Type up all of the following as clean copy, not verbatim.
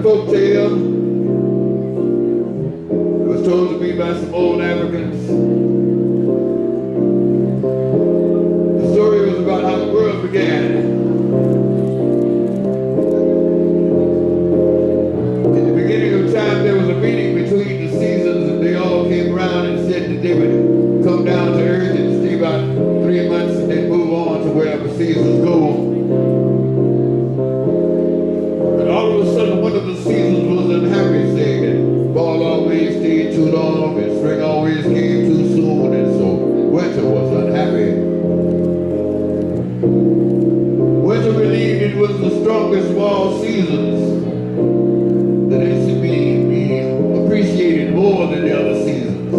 Folk tale. It was told to me by some old Africans. The story was about how the world began. In the beginning of time, there was a meeting between the seasons, and they all came around and said that they would come down to Earth and stay about 3 months and then move on to wherever seasons go. One of the seasons was unhappy, saying that fall always stayed too long and spring always came too soon, and so winter was unhappy. Winter believed it was the strongest of all seasons, that it should be appreciated more than the other seasons.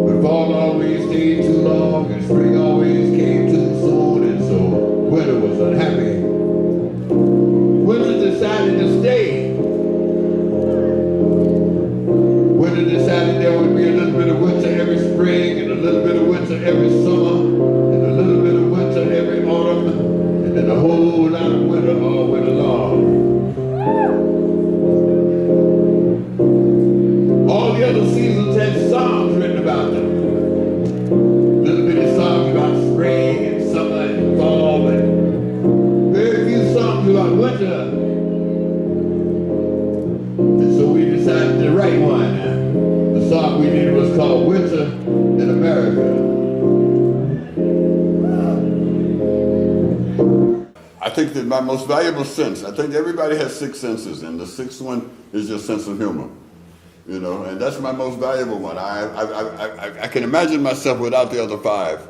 But fall always stayed too long and spring always came too soon, and so winter was unhappy. Winter decided to stay. Winter decided there would be a little bit of winter every spring, and a little bit of winter every summer, and a little bit of winter every autumn, and then a whole lot of winter all winter long. All the other seasons had songs written about them. Little bitty songs about spring and summer and fall, but very few songs about winter. And so we decided to write one. The song we did was called Winter in America. I think that my most valuable sense, I think everybody has 6 senses, and the 6th one is your sense of humor. You know, and that's my most valuable one. I can imagine myself without the other 5.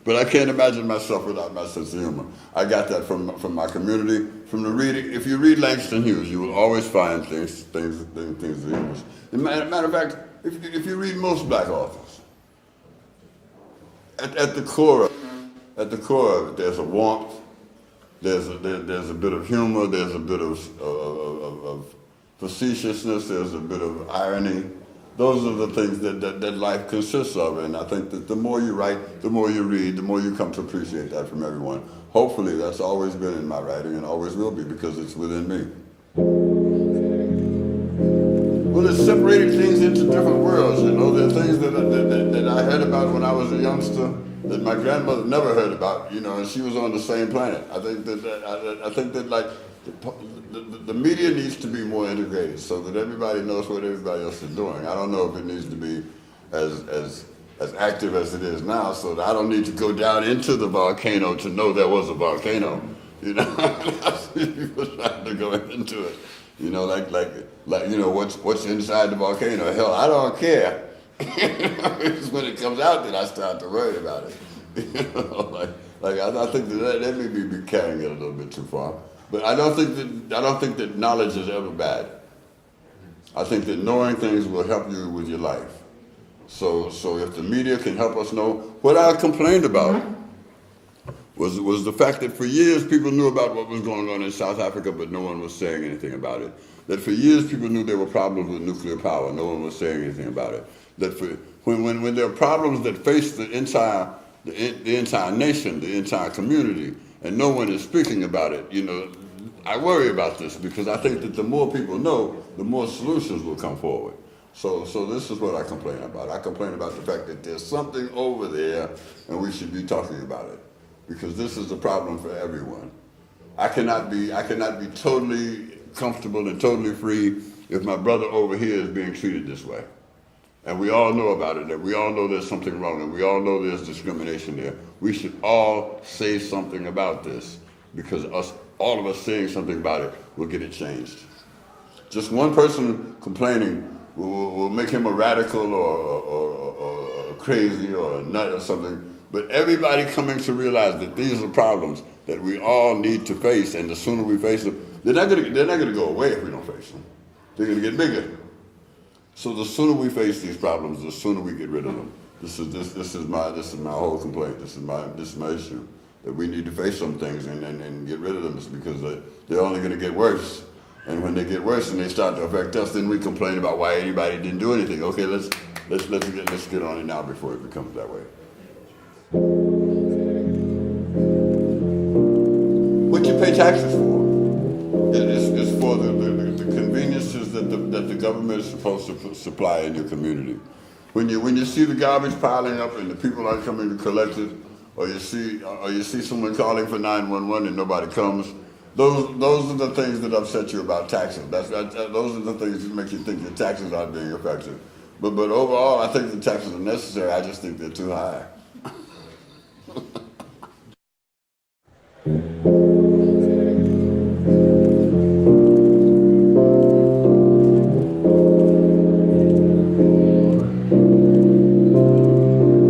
But I can't imagine myself without my sense of humor. I got that from my community, from the reading. If you read Langston Hughes, you will always find things of humor. As a matter of fact, if you read most black authors, at the core of it, there's a warmth, there's a bit of humor, there's a bit of facetiousness, there's a bit of irony. Those are the things that life consists of, and I think that the more you write, the more you read, the more you come to appreciate that from everyone. Hopefully that's always been in my writing and always will be, because it's within me. Well, it's separating things into different worlds, you know. There are things that I heard about when I was a youngster that my grandmother never heard about, you know, and she was on the same planet. I think that like, the media needs to be more integrated so that everybody knows what everybody else is doing. I don't know if it needs to be as active as it is now, so that I don't need to go down into the volcano to know there was a volcano. You know, people trying to go into it. You know, like you know, what's inside the volcano? Hell, I don't care. It's when it comes out that I start to worry about it. You know, I think that may be carrying it a little bit too far. But I don't think that knowledge is ever bad. I think that knowing things will help you with your life. So if the media can help us know, what I complained about was the fact that for years people knew about what was going on in South Africa, but no one was saying anything about it. That for years people knew there were problems with nuclear power, no one was saying anything about it. That when there are problems that face the entire nation, the entire community, and no one is speaking about it, you know, I worry about this, because I think that the more people know, the more solutions will come forward. So this is what I complain about. I complain about the fact that there's something over there and we should be talking about it, because this is a problem for everyone. I cannot be totally comfortable and totally free if my brother over here is being treated this way. And we all know about it, and we all know there's something wrong, and we all know there's discrimination there. We should all say something about this, because all of us saying something about it will get it changed. Just one person complaining will make him a radical or crazy or a nut or something, but everybody coming to realize that these are problems that we all need to face, and the sooner we face them, they're not gonna go away if we don't face them. They're gonna get bigger. So the sooner we face these problems, the sooner we get rid of them. This is my whole complaint. This is my issue. That we need to face some things and get rid of them, because they're only going to get worse. And when they get worse and they start to affect us, then we complain about why anybody didn't do anything. Okay, let's get on it now before it becomes that way. What you pay taxes for? It's for the conveniences that the government is supposed to supply in your community. When you see the garbage piling up and the people aren't coming to collect it, or you see someone calling for 911 and nobody comes, those are the things that upset you about taxes. Those are the things that make you think your taxes aren't being effective. But overall, I think the taxes are necessary. I just think they're too high.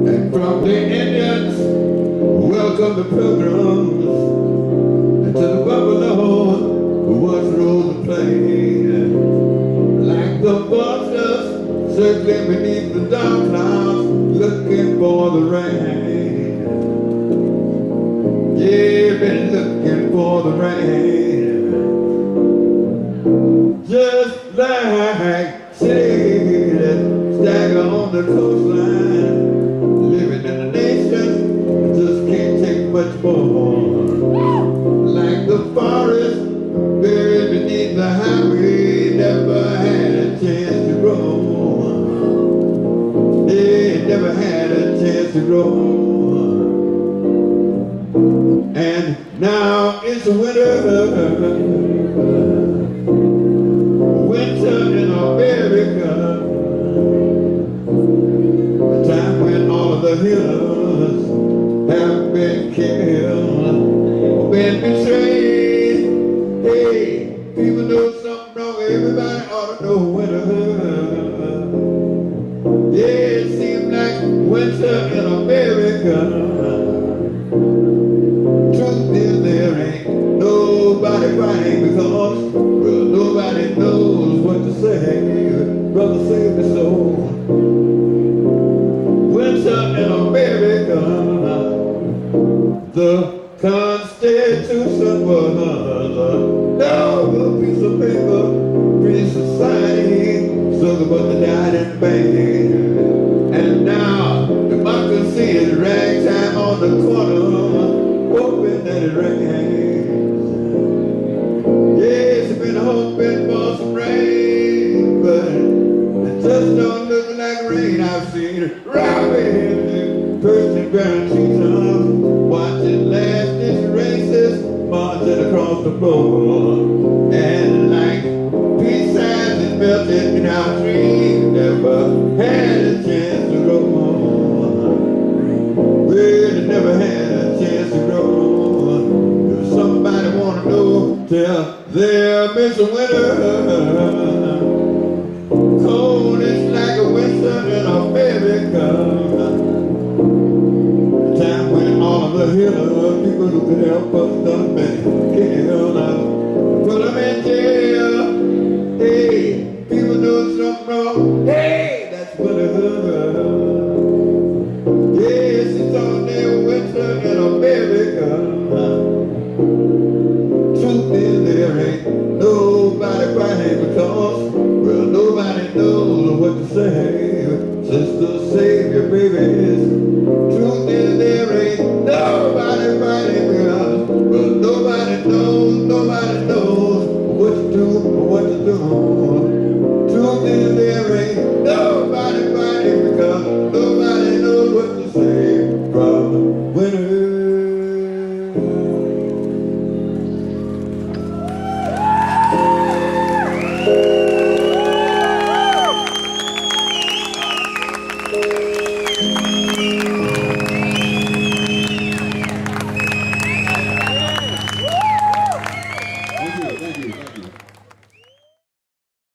And from the Indians, welcome the Pilgrims, and to the buffalo who once ruled the plain, like the vultures circling beneath the dark clouds, looking for the rain. Yeah, been looking for the rain, just like cities that stagger on the coastline, living in a nation that just can't take much more. Like the forest buried beneath the highway, never had a chance to grow. They never had a chance to grow. And now it's winter in America, the time when all of the healers have been killed, been betrayed. Hey, people know something wrong, everybody ought to know winter. Yeah, it seems like winter in America. Truth is there ain't nobody crying because, well, nobody knows what to say. Brother, save me soul. Winter in America, the Constitution was a piece of paper, free society, so but they died in vain. And now democracy is ragtime on the corner, hoping that it rains. Yes, it's been hoping for some rain, but it just don't look like rain. I've seen it robbing, person guarantees of watching last this racist marching across the floor. And like peace signs and melted in our dreams, never had a chance to grow. Really never had a chance to grow. If somebody wanna know, tell them it's a winter. Cold is like a winter in America. The time when all of the healer people who could help us done been